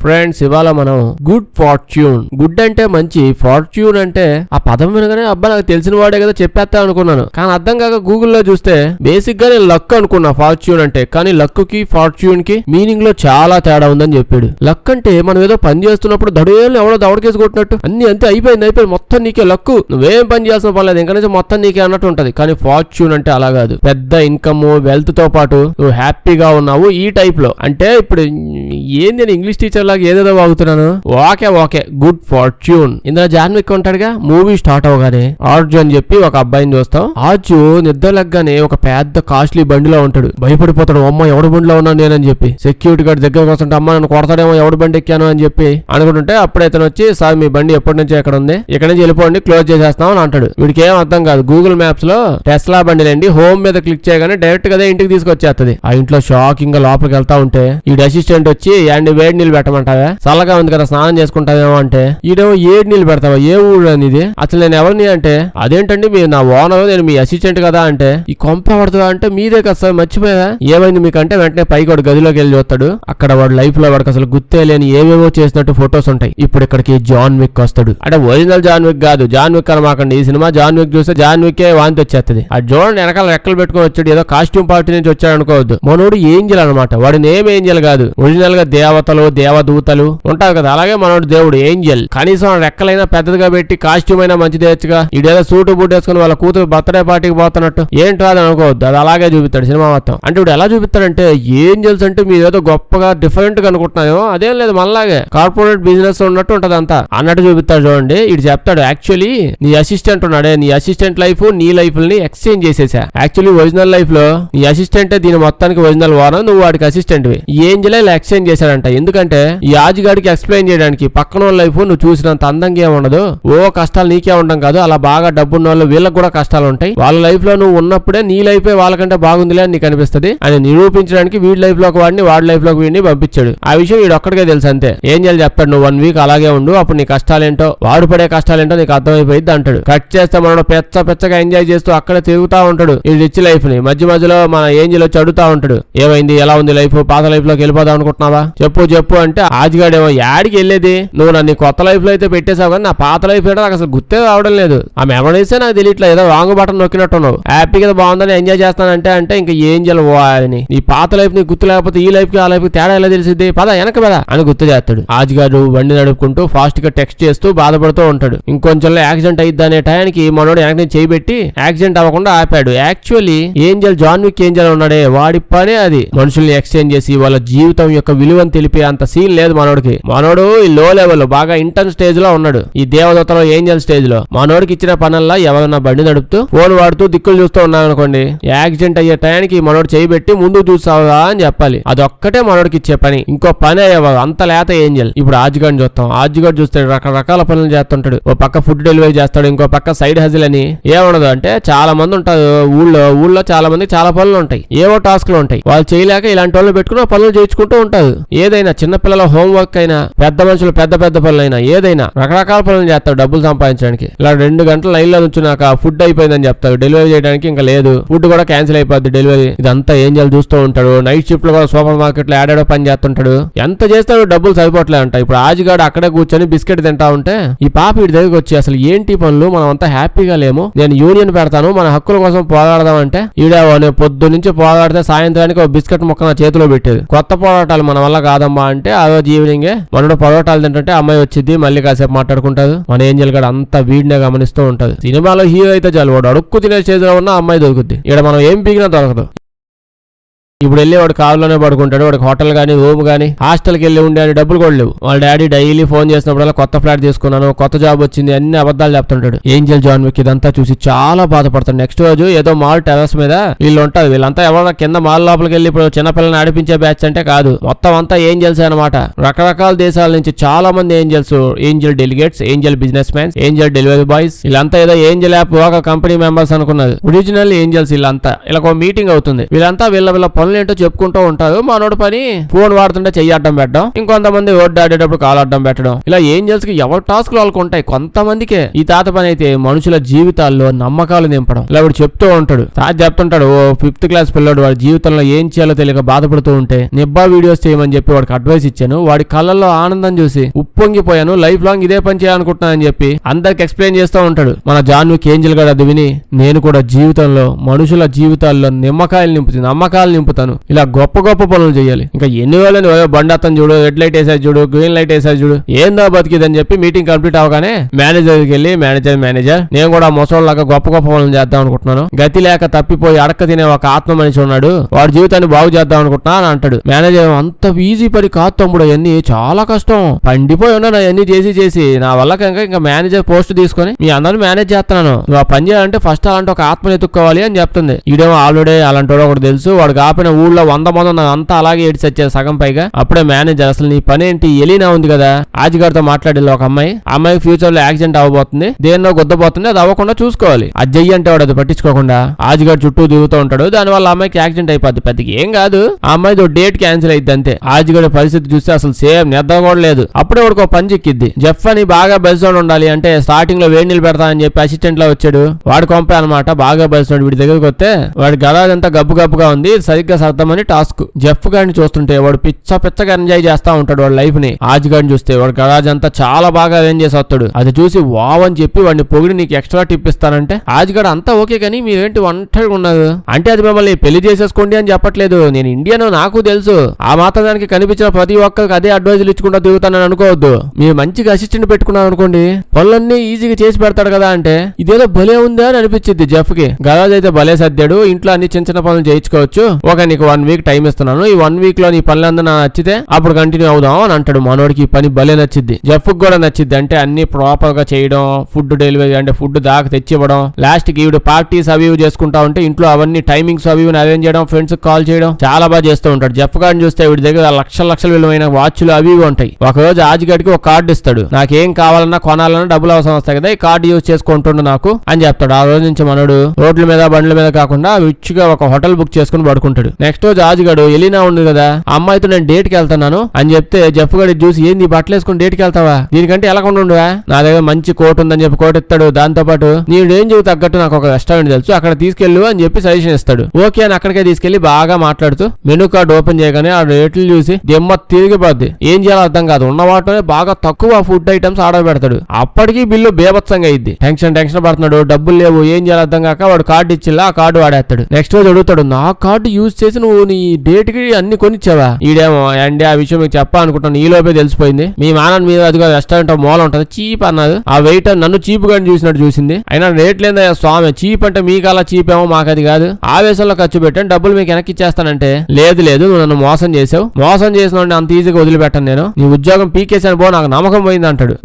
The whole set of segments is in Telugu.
ఫ్రెండ్స్, ఇవాళ మనం గుడ్ ఫార్చ్యూన్, గుడ్ అంటే మంచి, ఫార్చ్యూన్ అంటే ఆ పదం వినగానే అబ్బా నాకు తెలిసిన వాడే కదా చెప్పేస్తా అనుకున్నాను. కానీ అర్థం కాక గూగుల్లో చూస్తే బేసిక్ గా నేను లక్ అనుకున్నా ఫార్చ్యూన్ అంటే. కానీ లక్ కి ఫార్చ్యూన్ కి మీనింగ్ లో చాలా తేడా ఉందని చెప్పాడు. లక్ అంటే మనం ఏదో పని చేస్తున్నప్పుడు దడేళ్ళు ఎవడో దవడకేసి కొట్టినట్టు అన్ని అంతే అయిపోయింది మొత్తం నీకే లక్, నువ్వేం పని చేయాల్సిన పర్లేదు ఇంకా నుంచి మొత్తం నీకే అన్నట్టు ఉంటది. కానీ ఫార్చ్యూన్ అంటే అలా కాదు. పెద్ద ఇన్కమ్, వెల్త్ తో పాటు నువ్వు హ్యాపీగా ఉన్నావు ఈ టైప్ లో. అంటే ఇప్పుడు ఏంది నేను ఇంగ్లీష్ టీచర్ లాగా ఏదేదో వాగుతున్నాను. Okay good fortune. ఇందులో జాన్విక్ ఉంటాడుగా. మూవీ స్టార్ట్ అవగానే ఆర్జు అని చెప్పి ఒక అబ్బాయిని చూస్తాం. ఆర్జు నిద్రలగ్గానే ఒక పెద్ద కాస్ట్లీ బండిలో ఉంటాడు. భయపడిపోతాడు, అమ్మ ఎవడి బండిలో ఉన్నాను నేనని చెప్పి. సెక్యూరిటీ గార్డ్ దగ్గరకు వస్తుంటే అమ్మ నన్ను కొడతాడేమో, ఎవడి బండి ఎక్కాను అని చెప్పి అనుకుంటుంటే అప్పుడు ఇతను వచ్చి, సార్ మీ బండి ఎప్పటి నుంచి ఎక్కడ ఉంది, ఇక్కడ నుంచి వెళ్ళిపోండి క్లోజ్ చేసేస్తాం అని అంటాడు. వీడికి ఏం అర్థం కాదు. గూగుల్ మ్యాప్స్ లో టెస్లా బండిలండి, హోమ్ మీద క్లిక్ చేయగానే డైరెక్ట్ గా ఇంటికి తీసుకొచ్చేస్తుంది. ఆ ఇంట్లో షాకింగ్ గా లోపలికి వెళ్తా ఉంటే ఈ అసిస్టెంట్ వచ్చి యాండి వేడి నీళ్ళు పెట్టమంటావా, చల్లగా ఉంది కదా స్నానం చేసుకుంటావేమో అంటే ఈడేమో ఏడు నీళ్ళు పెడతావా, ఏ ఊరు అనేది, అసలు నేను ఎవరిని అంటే అదేంటండి మీరు నా ఓనర్, నేను మీ అసిస్టెంట్ కదా అంటే ఈ కొంప పడుతుందా అంటే మీదే కదా సార్ మర్చిపోయా, ఏమైంది మీకు అంటే వెంటనే పైకి వాడు గదిలోకి వెళ్ళి చూస్తాడు. అక్కడ వాడు లైఫ్ లో వాడికి అసలు గుర్తే లేని ఏవేవో చేసినట్టు ఫొటోస్ ఉంటాయి. ఇప్పుడు ఇక్కడికి జాన్ విక్ వస్తాడు. అంటే ఒరిజినల్ జాన్ విక్ కాదు, జాన్ విక్ అనమాకండి. ఈ సినిమా జాన్ విక్ చూస్తే జాన్ విక్ వాంతి వచ్చేస్తుంది. ఆ జోన్ వెనకాల రెక్కలు పెట్టుకుని వచ్చాడు, ఏదో కాస్ట్యూమ్ పార్టీ నుంచి వచ్చాడు అనుకోవద్దు. మనోడు ఏంజల్ అనమాట. వాడి నేమ్ ఏంజల్ కాదు, ఒరిజినల్ గా దేవతలు దేవదూతలు ఉంటారు కదా, అలాగే మనోడు దేవుడు ఏంజల్. కనీసం రెక్కలైనా పెద్దదిగా పెట్టి కాస్ట్యూమ్ అయినా మంచి తెచ్చుగా. ఇడేదో సూటు బూట్ వేసుకుని వాళ్ళ కూతురు బర్త్డే పార్టీకి పోతున్నట్టు ఏంటి రాదు అనుకోవద్దు. అది అలాగే చూపిస్తాడు సినిమా మొత్తం. అంటే ఇప్పుడు ఎలా చూపిస్తాడంటే ఏంజల్స్ అంటే మీరు ఏదో గొప్పగా డిఫరెంట్ గా అనుకుంటున్నాయో అదేం లేదు, మనలాగే కార్పొరేట్ బిజినెస్ ఉన్నట్టు ఉంటది అంతా అన్నట్టు చూపిస్తాడు. చూడండి ఇటు చెప్తాడు, యాక్చువల్లీ నీ అసిస్టెంట్ ఉన్నాడే, నీ అసిస్టెంట్ లైఫ్ నీ లైఫ్ ని ఎక్స్చేంజ్ చేసేసా. యాక్చువల్లీ ఒరిజినల్ లైఫ్ లో నీ అసిస్టెంట్ దీని మొత్తానికి ఒరిజినల్ వారం, నువ్వు వాడికి అసిస్టెంట్ వి. ఈ ఏంజలే ఇలా ఎక్స్చేంజ్ చేశాడంట. ఎందుకంటే ఈ ఆజిగాడికి ఎక్స్ప్లెయిన్ చేయడానికి పక్కన లైఫ్ నువ్వు చూసినంత అందంగా ఏముండదు, ఓ కష్టాలు నీకే ఉండడం కాదు, అలా బాగా డబ్బున్న వాళ్ళు వీళ్ళకి కూడా కష్టాలు ఉంటాయి. వాళ్ళ లైఫ్ లో నువ్వు ఉన్నప్పుడే నీ లైఫ్ వాళ్ళకంటే బాగుందిలే అని నీకు అనిపిస్తుంది అని నిరూపించడానికి వీడి లైఫ్ లోకి వాడిని, వాడి లైఫ్ లోకి వీడిని పంపించాడు. ఆ విషయం వీడు ఒక్కడికే తెలుసు అంతే. ఏం చేయాలి చెప్తాడు, నువ్వు 1 వీక్ అలాగే ఉండు, అప్పుడు నీ కష్టాలేంటో వాడు పడే కష్టాలేంటో నీకు అర్థమైపోయింది అంటాడు. కట్ చేస్తే మనం పెచ్చగా ఎంజాయ్ చేస్తూ అక్కడే తిరుగుతా ఉంటాడు ఈ రిచ్ లైఫ్ ని. మధ్యలో మన ఏంజల్ వచ్చి అడుగుతా ఉంటాడు, ఏమైంది ఎలా ఉంది లైఫ్, పాత లైఫ్ లోకి వెళ్ళిపోదాం అనుకుంటున్నావా, చెప్పు అంటే ఆజిగాడేమో యాడికి వెళ్ళేది, నువ్వు నన్ను కొత్త లైఫ్ లో అయితే పెట్టేసావు కానీ నా పాత లైఫ్ ఏంటో నాకు అసలు గుర్తే రావడం లేదు, ఆ మెమరీసే నాకు తెలియట్లేదు, ఏదో రాంగ్ బటన్ నొక్కినట్టున్నావు, హ్యాపీగా బాగుందని ఎంజాయ్ చేస్తానంటే అంటే ఇంకా ఏంజల్ పోవాలని, నీ పాత లైఫ్ నీ గుర్తు లేకపోతే ఈ లైఫ్ కి ఆ లైఫ్ కి తేడా ఎలా తెలిసింది, పద వెనక పద అని గుర్తు చేస్తాడు. ఆజిగాడు బండి నడుపుకుంటూ ఫాస్ట్ గా టెక్స్ట్ చేస్తూ బాధపడుతూ ఉంటాడు. ఇంకొంచెంలో యాక్సిడెంట్ అయ్యిద్ది అనే టయానికి మనోడు వెనక చేయబెట్టి యాక్సిడెంట్ అవ్వకుండా ఆపాడు. Actually angel John Wick angel ఉన్నాడే వాడి పనే అది, మనుషుల్ని ఎక్స్చేంజ్ చేసి వాళ్ళ జీవితం యొక్క విలువను తెలిపే అంత సీన్ లేదు మనోడికి. మనోడు ఈ లో లెవెల్ బాగా ఇంటర్న్ స్టేజ్ లో ఉన్నాడు, ఈ దేవదూతలో ఏంజల్ స్టేజ్ లో. మనోడికి ఇచ్చిన పనుల్లో ఎవరన్నా బండి నడుపుతూ ఫోన్ వాడుతూ దిక్కులు చూస్తూ ఉన్నాడు అనుకోండి, యాక్సిడెంట్ అయ్యే టయానికి మనోడు చేయబెట్టి ముందుకు చూసావా అని చెప్పాలి. అదొక్కటే మనోడికి ఇచ్చే పని, ఇంకో పని అయ్యేవాడు అంత లేత ఏంజల్. ఇప్పుడు ఆజిగాడిని చూస్తాం. ఆజిగాడు చూస్తే రకరకాల పనులు చేస్తుంటాడు. ఓ పక్క ఫుడ్ డెలివరీ చేస్తాడు, ఇంకో పక్క సైడ్ హజిల్ అని. ఏముండదు అంటే చాలా మంది ఉంటారు ఊళ్ళో చాలా మంది చాలా పనులు ఉంటాయి, ఏవో టాస్క్లు ఉంటాయి. వాళ్ళు చేయలేక ఇలాంటి వాళ్ళు పెట్టుకుని పనులు చేయించుకుంటూ ఉంటారు. ఏదైనా చిన్నపిల్లల హోంవర్క్ అయినా, పెద్ద మనుషులు పెద్ద పనులైనా, ఏదైనా రకరకాల పనులు చేస్తాడు డబ్బులు సంపాదించడానికి. ఇలా 2 గంటల లైన్ లో నుంచున్నాక ఫుడ్ అయిపోయిందని చెప్తాడు, డెలివరీ చేయడానికి ఇంకా లేదు, ఫుడ్ కూడా క్యాన్సిల్ అయిపోద్ది డెలివరీ. ఇదంతా ఏంజల్ చూస్తూ ఉంటాడు. నైట్ షిఫ్ట్ లో కూడా సూపర్ మార్కెట్ లో యాడేడో పని చేస్తుంటాడు. ఎంత చేస్తాడు డబ్బులు సరిపోట్లే అంట. ఇప్పుడు ఆజిగాడు అక్కడే కూర్చొని బిస్కెట్ తింటా ఉంటే ఈ పాప వీడి దగ్గరికి వచ్చి, అసలు ఏంటి పనులు, మనం అంతా హ్యాపీగా లేము, నేను యూనియన్ పెడతాను, మన హక్కుల కోసం పోరాడదాం అంటే ఈడ పొద్దు నుంచి పోరాడితే సాయంత్రానికి ఒక బిస్కెట్ ముక్క నా చేతిలో పెట్టేది. కొత్త పోరాటాలు మన వల్ల కాదమ్మా అంటే ఆ రోజు ఈవినింగే మనోడు పరోటాలు తింటుంటే అమ్మాయి వచ్చింది, మళ్ళీ కాసేపు మాట్లాడుకుంటారు. మన ఏంజల్ గడ అంతా వీడినే గమనిస్తూ ఉంటది. సినిమాలో హీరో అయితే చాలు వాడు అడుక్కు తినే స్టేజ్ లో ఉన్న అమ్మాయి దొరుకుద్ది, ఇక్కడ మనం ఏం పీకినా దొరకదు. ఇప్పుడు వెళ్ళి వాడు కారులోనే పడుకుంటాడు. వాడికి హోటల్ గానీ రూమ్ గానీ హాస్టల్కి వెళ్ళి ఉండే డబ్బులు కూడా లేవు. వాళ్ళ డాడీ డైలీ ఫోన్ చేసినప్పుడు కొత్త ఫ్లాట్ తీసుకున్నాను, కొత్త జాబ్ వచ్చింది, అన్ని అబద్ధాలు చెప్తుంటాడు. ఏంజల్ జాన్ విక్ ఇదంతా చూసి చాలా బాధపడతాడు. నెక్స్ట్ రోజు ఏదో మాల్ టెర్రస్ మీద వీళ్ళు ఉంటారు. వీళ్ళంతా ఎవరో కింద మాల్ లోపలికి వెళ్ళి ఇప్పుడు చిన్నపిల్లల్ని ఆడిపించే బ్యాచ్ అంటే కాదు, మొత్తం అంతా ఏంజల్స్ అనమాట. రకరకాల దేశాల నుంచి చాలా మంది angels, Angel delegates, Angel business mans, Angel delivery boys, వీళ్ళంతా ఏదో ఏంజల్ యాప్ ఒక కంపెనీ మెంబర్స్ అనుకున్నారు. ఒరిజినల్ ఏంజల్స్ వీళ్ళంతా. ఇలా ఒక మీటింగ్ అవుతుంది. వీళ్ళంతా వీళ్ళ పనులు ఏంటో చెప్పుకుంటూ ఉంటారు. మనోడు పని ఫోన్ వాడుతుంటే చెయ్యి అడ్డం పెట్టడం, ఇంకొంతమంది రోడ్డు ఆడేటప్పుడు కాలు అడ్డం పెట్టడం, ఇలా ఏంజల్స్ కి ఎవరి టాస్క్లు వాళ్ళకు ఉంటాయి. కొంతమందికే ఈ తాత పని అయితే మనుషుల జీవితాల్లో నమ్మకాలు నింపడం. ఇలా వాడు చెప్తూ ఉంటాడు. తాత చెప్తుంటాడు, ఓ 5th క్లాస్ పిల్లోడు వాడి జీవితంలో ఏం చేయాలో తెలియక బాధపడుతూ ఉంటే నిబ్బా వీడియోస్ చేయమని చెప్పి వాడికి అడ్వైస్ ఇచ్చాను. వాడి కళ్ళల్లో ఆనందం చూసి ఉప్పొంగిపోయాను. లైఫ్ లాంగ్ ఇదే పని చేయాలనుకుంటున్నానని చెప్పి అందరికి ఎక్స్ప్లెయిన్ చేస్తూ ఉంటాడు. మన జాన్విక్ ఏంజల్ గడ అది విని, నేను కూడా జీవితంలో మనుషుల జీవితాల్లో నమ్మకాలు నింపుతాను. ఇలా గొప్ప గొప్ప పనులు చేయాలి. ఇంకా ఎన్ని వేలని బండి చూడు, రెడ్ లైట్ వేసారు చూడు, గ్రీన్ లైట్ వేసారు చూడు, ఏందో బతికిదని చెప్పి మీటింగ్ కంప్లీట్ అవగానే మేనేజర్ దగ్గరికి వెళ్ళి, మేనేజర్ నేను కూడా ముసలోళ్ళగా గొప్ప గొప్ప పనులు చేద్దాం అనుకుంటున్నాను. గతి లేక తప్పిపోయి అడక్క తినే ఒక ఆత్మ మనిషి ఉన్నాడు, వాడి జీవితాన్ని బాగు చేద్దాం అనుకుంటున్నా అని అంటాడు. మేనేజర్, అంత ఈజీ పని కాదు తమ్ముడు, అవన్నీ చాలా కష్టం, పండిపోయి ఉన్నాను అవన్నీ చేసి నా వల్ల ఇంకా మేనేజర్ పోస్ట్ తీసుకొని మీ అందరిని మేనేజ్ చేస్తున్నాను. నువ్వు ఆ పని చేయాలంటే ఫస్ట్ అలాంటి ఒక ఆత్మని ఎత్తుక్కోవాలి అని చెప్తుంది. ఈడేమో ఆల్రెడీ అలాంటి ఒకటి తెలుసు, వాడు కాపిన ఊళ్ళో 100 మంది ఉన్నారు, అంతా అలాగే ఏడ్చి వచ్చారు సగం పైగా. అప్పుడే మేనేజర్, అసలు నీ పని ఏంటి, ఎలీనా ఉంది కదా ఆజిగారితో మాట్లాడి ఒక అమ్మాయి ఫ్యూచర్ లో యాక్సిడెంట్ అవ్వబోతుంది, దేన్నో గుద్దబోతుంది, అది అవ్వకుండా చూసుకోవాలి. అది చెయ్యి అంటే వాడు అది పట్టించుకోకుండా ఆజిగారు చుట్టూ దిగుతూ ఉంటాడు. దానివల్ల అమ్మాయికి యాక్సిడెంట్ అయిపోద్ది, పెద్దకి ఏం కాదు, ఆ అమ్మాయితో డేట్ క్యాన్సిల్ అయింది అంతే. ఆజిగారి పరిస్థితి చూస్తే అసలు సేమ్ నిద్ర కూడా లేదు. అప్పుడే వాడికి ఒక పని చిక్కిద్ది. జెఫ్ అని బాగా బెల్సోడ్ ఉండాలి అంటే స్టార్టింగ్ లో వేడి నీళ్ళు పెడతా అని చెప్పి అసిస్టెంట్ లో వచ్చాడు. వాడు కొంపే అనమాట, బాగా బెల్సోడ్. వీడి దగ్గరికి వస్తే వాడి గరాజ్ అంతా గబ్బుగా ఉంది, సరిగ్గా సర్దమని టాస్క్. జెఫ్ గారిని చూస్తుంటే వాడు పిచ్చగా ఎంజాయ్ చేస్తా ఉంటాడు వాడి లైఫ్ ని. ఆజ్ గారిని చూస్తే వాడు గరాజ్ అంతా చాలా బాగా అరేంజ్ చేసి వస్తాడు. అది చూసి వావ్ అని చెప్పి వాడిని పొగిడి నీకు ఎక్స్ట్రా టిప్ ఇస్తానంటే, ఆజ్ గారు అంతా ఓకే కానీ మీరేంటి ఒంటరిగా ఉన్నారు అంటే, అది మిమ్మల్ని పెళ్లి చేసేసుకోండి అని చెప్పట్లేదు, నేను ఇండియన్ నాకు తెలుసు, ఆ మాత్రం దానికి కనిపించిన ప్రతి ఒక్కరికి అదే అడ్వైజులు ఇచ్చుకుంటా దిగుతానని అనుకోవద్దు. మీరు మంచిగా అసిస్టెంట్ పెట్టుకున్నారు అనుకోండి, పనులన్నీ ఈజీగా చేసి పెడతాడు కదా అంటే, ఇదేదో భలే ఉందా అని అనిపించింది జెఫ్ కి. గరాజ్ అయితే భలే సర్దాడు, ఇంట్లో అన్ని చిన్న పనులు చేయించుకోవచ్చు, ఒక నీకు 1 వీక్ టైం ఇస్తున్నాను, ఈ 1 వీక్ లో నీ పనులందరూ నచ్చితే అప్పుడు కంటిన్యూ అవుదాం అని అంటాడు. మనోడికి ఈ పని భలే నచ్చిద్ది, జెఫ్ కూడా నచ్చిద్ది. అంటే అన్ని ప్రాపర్ గా చేయడం, ఫుడ్ డెలివరీ అంటే ఫుడ్ దాకా తెచ్చివ్వడం, లాస్ట్ కి ఈవిడ పార్టీస్ అవి చేసుకుంటా ఉంటే ఇంట్లో అవన్నీ టైమింగ్స్ అవి అరేంజ్ చేయడం, ఫ్రెండ్స్ కాల్ చేయడం చాలా బాగా చేస్తూ ఉంటాడు. జెఫ్ గారిని చూస్తే వీడి దగ్గర లక్షల విలువైన వాచ్లు అవి ఉంటాయి. ఒక రోజు ఆజిగాడికి ఒక కార్డు ఇస్తాడు, నాకేం కావాలన్నా కొనాలన్నా డబ్బులు అవసరం వస్తాయి కదా, ఈ కార్డు యూజ్ చేసుకుంటుండు నాకు అని చెప్తాడు. ఆ రోజు నుంచి మనోడు రోడ్ల మీద బండ్ల మీద కాకుండా రిచ్గా ఒక హోటల్ బుక్ చేసుకుని పడుకుంటాడు. నెక్స్ట్ రోజు ఆజిగాడు ఎలీనా ఉంది కదా, ఆ అమ్మాయితో నేను డేట్ కి వెళ్తున్నాను అని చెప్తే జెఫ్ గడి చూసి, ఏంది బట్టలు వేసుకుని డేట్ కి వెళ్తావా, దీనికంటే ఎలా ఉండువా, నా దగ్గర మంచి కోట్ ఉందని చెప్పి కోట్ ఇస్తాడు. దాంతో పాటు నీ రేంజ్ తగ్గట్టు నాకు ఒక రెస్టారెంట్ తెలుసు, అక్కడ తీసుకెళ్ళు అని చెప్పి సజెషన్ ఇస్తాడు. ఓకే అని అక్కడికే తీసుకెళ్లి బాగా మాట్లాడుతూ మెనూ కార్డు ఓపెన్ చేయగానే ఆ రేట్లు చూసి దెమ్మ తిరిగిపోద్ది. ఏం చేయాలో అర్థం కాదు, ఉన్న వాటిలోనే బాగా తక్కువ ఫుడ్ ఐటమ్స్ ఆర్డర్ పెడతాడు. అప్పటికి బిల్లు బేభత్సంగా అయింది. టెన్షన్ పడుతున్నాడు, డబ్బులు లేవు, ఏం చేయాలో అర్థం కాక వాడు కార్డు ఇచ్చిలా ఆ కార్డు వాడేస్తాడు. నెక్స్ట్ రోజు అడుగుతాడు, నా కార్డు యూజ్ చేసి నువ్వు నీ డేట్ కి అన్ని కొనిచ్చావా? ఈడేమో అండి ఆ విషయం మీకు చెప్పా అనుకుంటాను, ఈ లోపే తెలిసిపోయింది, మీ మానని మీద అదిగో రెస్టారెంట్ మూల ఉంటది చీప్ అన్నది. ఆ వెయిటర్ నన్ను చీప్ గా చూసినట్టు చూసింది, అయినా రేట్ లేదా స్వామి, చీప్ అంటే మీకు అలా చీప్ ఏమో మాకు అది కాదు, ఆవేశంలో ఖర్చు పెట్టాను, డబ్బులు మీకు వెనక్కి ఇచ్చేస్తానంటే, లేదు నువ్వు నన్ను మోసం చేసావు, మోసం చేసిన అంత ఈజీగా వదిలిపెట్టాను నేను, నీ ఉద్యోగం పీకేసాను పో, నాకు నమ్మకం పోయింది అంటాడు.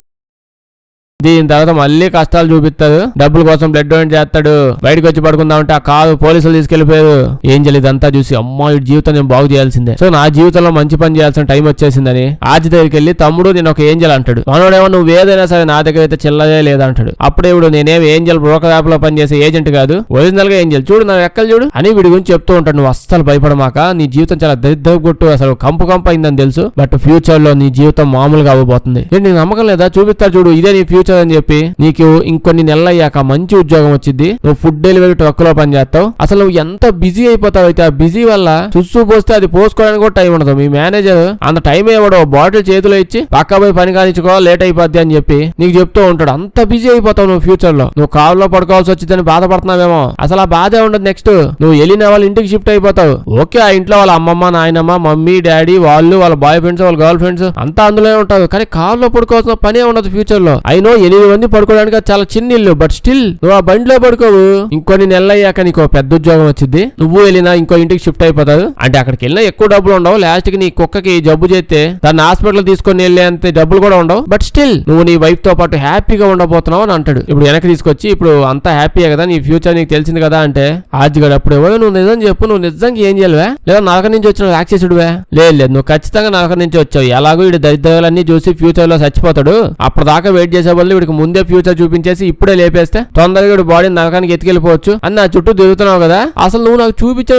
దీని తర్వాత మళ్ళీ కష్టాలు చూపిస్తాడు, డబ్బుల కోసం బ్లడ్ డొనేట్ చేస్తాడు. బయటకు వచ్చి పడుకుందామంటే ఆ కాదు పోలీసులు తీసుకెళ్లిపోయారు. ఏంజల్ ఇదంతా చూసి, అమ్మా ఈ జీవితం నేను బాగు చేయాల్సిందే, సో నా జీవితంలో మంచి పని చేయాల్సిన టైం వచ్చేసిందని ఆజ్ దగ్గరికి వెళ్ళి, తమ్ముడు నేను ఒక ఏంజల్ అంటాడు. మనోడేమో నువ్వు ఏదైనా సరే నా దగ్గర అయితే చిల్లదే లేదంటాడు. అప్పుడే ఇప్పుడు నేనేం ఏంజల్ బ్రోకర్ యాప్ లో పనిచేసే ఏజెంట్ కాదు, ఒరిజినల్ గా ఏంజల్, చూడు నా రెక్కలు చూడు అని వీడి గురించి చెప్తూ ఉంటాడు. నువ్వు అస్సలు భయపడమాక, నీ జీవితం చాలా దరిద్రపు అసలు కంపు అయిందని తెలుసు, బట్ ఫ్యూచర్ లో నీ జీవితం మామూలుగా అవ్వబోతుంది. నీకు నమ్మకం లేదా, చూపిస్తాడు చూడు, ఇదే నీ ఫ్యూచర్ అని చెప్పి నీకు ఇంకొన్ని నెలలు అయ్యాక మంచి ఉద్యోగం వచ్చింది, నువ్వు ఫుడ్ డెలివరీ ట్రక్ లో పని చేస్తావు. అసలు నువ్వు ఎంత బిజీ అయిపోతావు, అయితే ఆ బిజీ వల్ల చుస్సు పోస్తే అది పోసుకోవడానికి కూడా టైం ఉండదు. మీ మేనేజర్ అంత టైం ఇవ్వడు, బాటిల్ చేతిలో ఇచ్చి పక్క పోయి పని కానిచ్చుకో లేట్ అయిపోద్ది అని చెప్పి నీకు చెప్తూ ఉంటాడు. అంత బిజీ అయిపోతావు నువ్వు ఫ్యూచర్ లో, నువ్వు కారులో పడుకోవాల్సి వచ్చిందని బాధపడుతున్నావేమో, అసలు ఆ బాధే ఉండదు. నెక్స్ట్ నువ్వు వెళ్ళిన వాళ్ళ ఇంటికి షిఫ్ట్ అయిపోతావు. ఓకే ఆ ఇంట్లో వాళ్ళ అమ్మమ్మ నాయనమ్మ మమ్మీ డాడీ వాళ్ళు వాళ్ళ బాయ్ ఫ్రెండ్స్ వాళ్ళ గర్ల్ ఫ్రెండ్స్ అంతా అందులోనే ఉంటారు, కానీ కారులో పడుకోవాల్సిన పనే ఉండదు ఫ్యూచర్ లో. అయినో 8 మంది పడుకోవడానికి చాలా చిన్న ఇల్లు, బట్ స్టిల్ నువ్వు ఆ బండిలో పడుకోవు. ఇంకొన్ని నెలలు అయ్యాక నీకు పెద్ద ఉద్యోగం వచ్చింది, నువ్వు వెళ్ళినా ఇంకో ఇంటికి షిఫ్ట్ అయిపోతావు. అంటే అక్కడికి వెళ్ళినా ఎక్కువ డబ్బులు ఉండవు, లాస్ట్ కి నీ కుక్కకి జబ్బు చేస్తే దాన్ని హాస్పిటల్ తీసుకొని వెళ్ళేంత డబ్బులు కూడా ఉండవు, బట్ స్టిల్ నువ్వు నీ వైఫ్ తో పాటు హ్యాపీగా ఉండబోతున్నావు అని అంటాడు. ఇప్పుడు వెనక్కి తీసుకొచ్చి, ఇప్పుడు అంతా హ్యాపీయే కదా, నీ ఫ్యూచర్ నీకు తెలిసింది కదా అంటే, ఆజ్గాడు అప్పుడు నువ్వు నిజం చెప్పు, నువ్వు నిజంగా ఏం చేయలేవా, లేదా నరక నుంచి వచ్చిన రాక్షసుడువా? లేదు నువ్వు ఖచ్చితంగా నరక నుంచి వచ్చావు, ఎలాగో వీడు దరిద్రాలన్నీ చూసి ఫ్యూచర్ లో చచ్చిపోతాడు, అప్పటిదాకా వెయిట్ చేసే బదులు వీడికి ముందే ఫ్యూచర్ చూపించేసి ఇప్పుడే లేపేస్తే తొందరగా వీడు బాడీ నరకానికి ఎత్తుకెళ్ళిపోవచ్చు అని నా చుట్టూ తిరుగుతున్నావు కదా. అసలు నువ్వు నాకు చూపించిన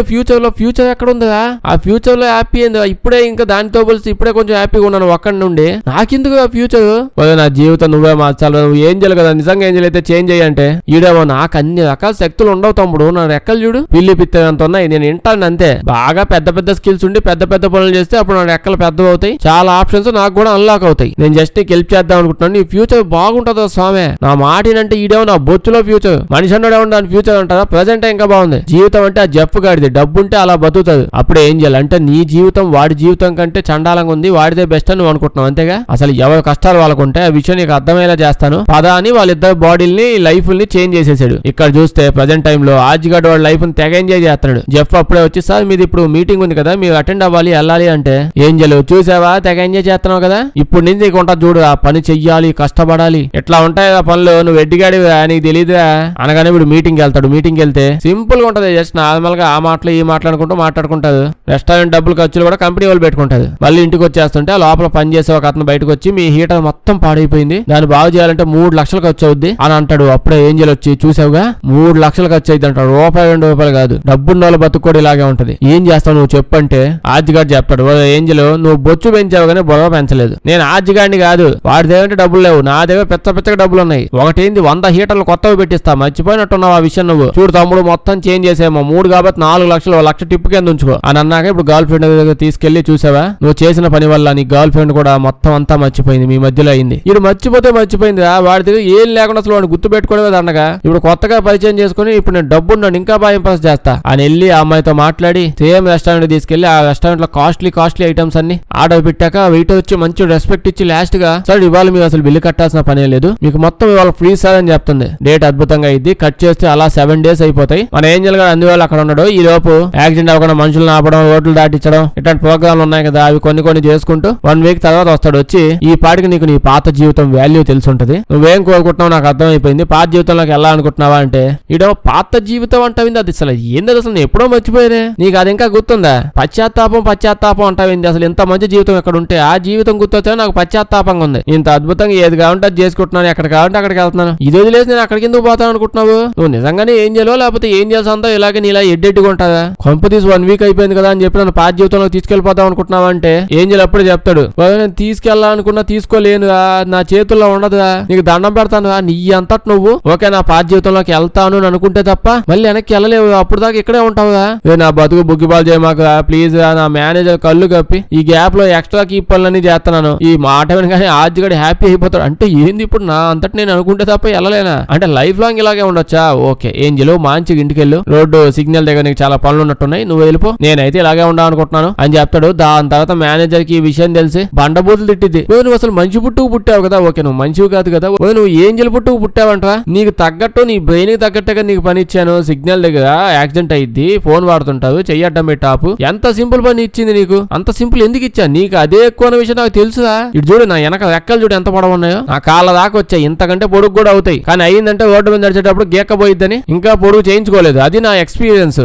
ఫ్యూచర్ ఎక్కడ ఉందా? ఆ ఫ్యూచర్ లో హ్యాపీ ఏంది? ఇప్పుడే ఇంకా దానితో పోలిసి ఇప్పుడే కొంచెం హ్యాపీగా ఉన్నాను ఒక్కడి నుండి. నాకెందుకు ఆ ఫ్యూచర్? నా జీవితం నువ్వే మార్చాలి, నువ్వు ఏంజల్ కదా, నిజంగా ఏంజల్ అయితే చేంజ్ అయ్యంటే ఈడేమో నాకు అన్ని రకాల శక్తులు ఉండవు తమ్ముడు, నా రెక్కలు చూడు పిల్లి పిత్తంత ఉన్నాయి, నేను వింటాను అంతే. బాగా పెద్ద పెద్ద స్కిల్స్ ఉండి పెద్ద పెద్ద పనులు చేస్తే అప్పుడు నా రెక్కలు పెద్దవి అవుతాయి, చాలా ఆప్షన్స్ నాకు కూడా అన్లాక్ అవుతాయి. నేను జస్ట్ నీకు హెల్ప్ చేద్దాం అనుకుంటున్నాను. నీ ఫ్యూచర్ బాగుంటుందా స్వామి? నా మాటినంటే ఈడేమో నా బొచ్చులో ఫ్యూచర్, మనిషి అన్నాడు ఏమో దాని ఫ్యూచర్ అంటారా? ప్రజెంట్ ఇంకా బాగుంది. జీవితం అంటే ఆ జెఫ్ గాడిది, డబ్బు ఉంటే అలా బతుకుతుంది. అప్పుడు ఏం చేయాలి అంటే నీ జీవితం వాడి జీవితం కంటే చండాలంగా ఉంది, వాడిదే బెస్ట్ అని నువ్వు అనుకుంటున్నావు అంతేగా. అసలు ఎవరి కష్టాలు వాళ్ళకుంటే ఆ విషయం నీకు అర్థమయ్యేలా చేస్తాను పదా అని వాళ్ళిద్దరు బాడీల్ని లైఫ్ ని చేంజ్ చేసేసాడు. ఇక్కడ చూస్తే ప్రజెంట్ టైం లో ఆజ్గాడ్ వాళ్ళ లైఫ్ ని తెగ ఎంజాయ్ చేస్తున్నాడు. జెఫ్ అప్పుడే వచ్చి సార్ మీది ఇప్పుడు మీటింగ్ ఉంది కదా, మీరు అటెండ్ అవ్వాలి వెళ్ళాలి అంటే ఏంజల్ చూసావా తెగ ఎంజాయ్ చేస్తున్నావు కదా, ఇప్పుడు నుంచి నీకు ఉంటా చూడు, ఆ పని చెయ్యాలి కష్టపడాలి ఇట్లా ఉంటాయి ఆ పనులు, నువ్వు ఎడ్డిగాడివా నీకు తెలియదురా అనగానే వీడు మీటింగ్ వెళ్తాడు. మీటింగ్ వెళ్తే సింపుల్ గా ఉంటది, జస్ట్ నార్మల్ గా ఆ మాటలు ఈ మాట్లాడుకుంటూ మాట్లాడుకుంటారు. రెస్టారెంట్ డబ్బులు ఖర్చులు కూడా కంపెనీ వాళ్ళు పెట్టుకుంటారు. మళ్ళీ ఇంటికి వచ్చేస్తుంటే ఆ లోపల పని చేసే ఒక అతను బయటకు వచ్చి మీ హీటర్ మొత్తం పాడైపోయింది, దాన్ని బాగు చేయాలంటే 3 లక్షలు ఖర్చు అవుద్ది అని అంటాడు. అప్పుడే ఏంజల్ వచ్చి చూసావుగా 3 లక్షలు ఖర్చు అయింది అంటాడు. రూపాయి 2 రూపాయలు కాదు, డబ్బున్న వాళ్ళ బతుకు కూడా ఇలాగే ఉంటది. ఏం చేస్తావు నువ్వు చెప్పంటే ఆజ్గాడ్ చెప్తాడు, ఏంజల్ నువ్వు బొచ్చు పెంచావు కానీ బొడవ పెంచలేదు. నేను ఆజ్గాడిని కాదు, వాడి దగ్గర డబ్బులు లేవు, నా దగ్గర పెచ్చగా డబ్బులు ఉన్నాయి. ఒకటేంది 100 హీటర్లు కొత్తవి పెట్టిస్తా, మర్చిపోయినట్టున్నావు ఆ విషయం నువ్వు. చూడు తమ్ముడు మొత్తం చేంజ్ చేసేమో 3 కాబట్టి 4 లక్షలు, 1 లక్ష టిప్పు కింద ఉంచుకో అని అన్నాక ఇప్పుడు గర్ల్ ఫ్రెండ్ దగ్గర తీసుకెళ్లి చూసావా నువ్వు చేసిన పని వల్ల నీ గర్ల్ ఫ్రెండ్ కూడా మొత్తం అంతా మర్చిపోయింది, మీ మధ్యలో అయింది. ఇప్పుడు మర్చిపోయింది వాడి దగ్గర ఏం లేకుండా అసలు వాడిని గుర్తు పెట్టుకోవడమే దండగా. ఇప్పుడు కొత్తగా పరిచయం చేసుకుని ఇప్పుడు నేను డబ్బున్నాను ఇంకా బాగా ఇంప్రెస్ చేస్తా అని వెళ్ళి ఆ అమ్మాయితో మాట్లాడి సేమ్ రెస్టారెంట్ తీసుకెళ్లి ఆ రెస్టారెంట్ లో కాస్ట్లీ ఐటమ్స్ అన్ని ఆర్డర్ పెట్టాక వెయిటర్ వచ్చి మంచి రెస్పెక్ట్ ఇచ్చి లాస్ట్ గా సార్ ఇవాళ మీరు అసలు బిల్లు కట్టాల్సిన పనే లేదు, మీకు మొత్తం ఇవాళ ఫ్రీ సార్ అని చెప్తుంది. డేట్ అద్భుతంగా అయింది, కట్ చేస్తే అలా 7 days అయిపోతాయి. మన ఏంజల్ గారు అందువల్ల అక్కడ ఉన్నాడు. ఈ లోపు యాక్సిడెంట్ అవ్వకుండా మనుషులను ఆపడం, రోడ్లు దాటించడం ఇట్లాంటి ప్రోగ్రాంలు ఉన్నాయి కదా, అవి కొన్ని చేసుకుంటూ 1 week తర్వాత వస్తాడు. వచ్చి ఈ పాటికి నీకు నీ పాత జీవితం వాల్యూ తెలుసుంటది, నువ్వేం కోరుకుంటున్నావు నాకు అర్థమైపోయింది, పాత జీవితంలోకి ఎలా అనుకుంటున్నావా అంటే ఈడో పాత జీవితం అంటావింది, అది అసలు ఏంది అసలు నేను ఎప్పుడో మర్చిపోయానే, నీకు అది ఇంకా గుర్తుందా? పశ్చాత్తాపం అంటావింది. అసలు ఇంత మంచి జీవితం ఎక్కడ ఉంటే ఆ జీవితం గుర్తొచ్చా నాకు పశ్చాత్తాపంగా ఉంది. ఇంత అద్భుతంగా ఏది కావాలంటే అది చేసుకుంటున్నాను, ఎక్కడ కావాలంటే అక్కడికి వెళ్తున్నాను. ఇది వదిలేసి నేను అక్కడికి ఎందుకు పోతాను అనుకుంటున్నావు? నువ్వు నిజంగానే ఏం చేయాలో లేకపోతే ఏం చేయాల్సిందో ఇలాగే నీలా ఎడ్డెడ్డిగా ఉంటుందా? కొంపతీసి 1 week అయిపోయింది కదా అని చెప్పి నన్ను పాత జీవితంలో తీసుకెళ్లిపోతావు అనుకుంటున్నావా అంటే ఏంజల్ అప్పుడే చెప్తాడు, నేను తీసుకెళ్లాలనుకున్నా తీసుకోలేను, నా చేతుల్లో ఉండదురా, నీకు దండం పెడతాను నీ అంతటి నువ్వు ఓకే నా పాత జీవితంలోకి వెళ్తాను అని అనుకుంటే తప్ప మళ్ళీ వెనక్కి వెళ్ళలేవు, అప్పుడు దాకా ఇక్కడే ఉంటావుగా. నా బతుకు బుగ్గిబాల్ చేయమాక ప్లీజ్, నా మేనేజర్ కళ్ళు కప్పి ఈ గ్యాప్ లో ఎక్స్ట్రా కీప్ పనులన్నీ చేస్తున్నాను. ఈ మాట వినగానే ఆజ్గాడు హ్యాపీ అయిపోతాడు. అంటే ఏంది ఇప్పుడు నా అంతటి నేను అనుకుంటే తప్ప వెళ్ళలేనా అంటే లైఫ్ లాంగ్ ఇలాగే ఉండొచ్చా? ఓకే ఏంజల్ మంచిగా ఇంటికెళ్ళు, రోడ్డు సిగ్నల్ దగ్గర నీకు చాలా పనులు ఉన్నట్టున్నాయి, నువ్వు వెళ్ళిపో, నేనైతే ఇలాగే ఉండాలి అనుకుంటున్నాను అని చెప్తాడు. దాని తర్వాత మేనేజర్ కి ఈ విషయం తెలిసి బండబూతులు తిట్టింది, నువ్వు అసలు మంచి పుట్టుకు పుట్టావు కదా, ఓకే నువ్వు మంచివి కాదు కదా, నువ్వు ఏంజల్ పుట్టుకు పుట్టావంటవా, నీకు తగ్గట్టు నీ బ్రెయిన్ కి తగ్గట్టుగా నీకు పని ఇచ్చాను, సిగ్నల్ దగ్గర యాక్సిడెంట్ అయ్యిద్ది, ఫోన్ వాడుతుంటావు, చెయ్యడ్డం పెట్టి ఆపు, ఎంత సింపుల్ పని ఇచ్చింది నీకు, అంత సింపుల్ ఎందుకు ఇచ్చా, నీకు అదే ఎక్కువ అనే విషయం నాకు తెలుసుదా? ఇటు చూడు నా వెనక రెక్కలు చూడు ఎంత పొడవు ఉన్నాయో, నా కాళ్ళ దాకా వచ్చాయి, ఇంతకంటే పొడుగు కూడా అవుతాయి, కానీ అయ్యిందంటే రోడ్డు మీద నడిచేటప్పుడు గీక్కపోయిద్దని ఇంకా పొడుగు చేయించుకోలేదు, అది నా ఎక్స్పీరియన్స్.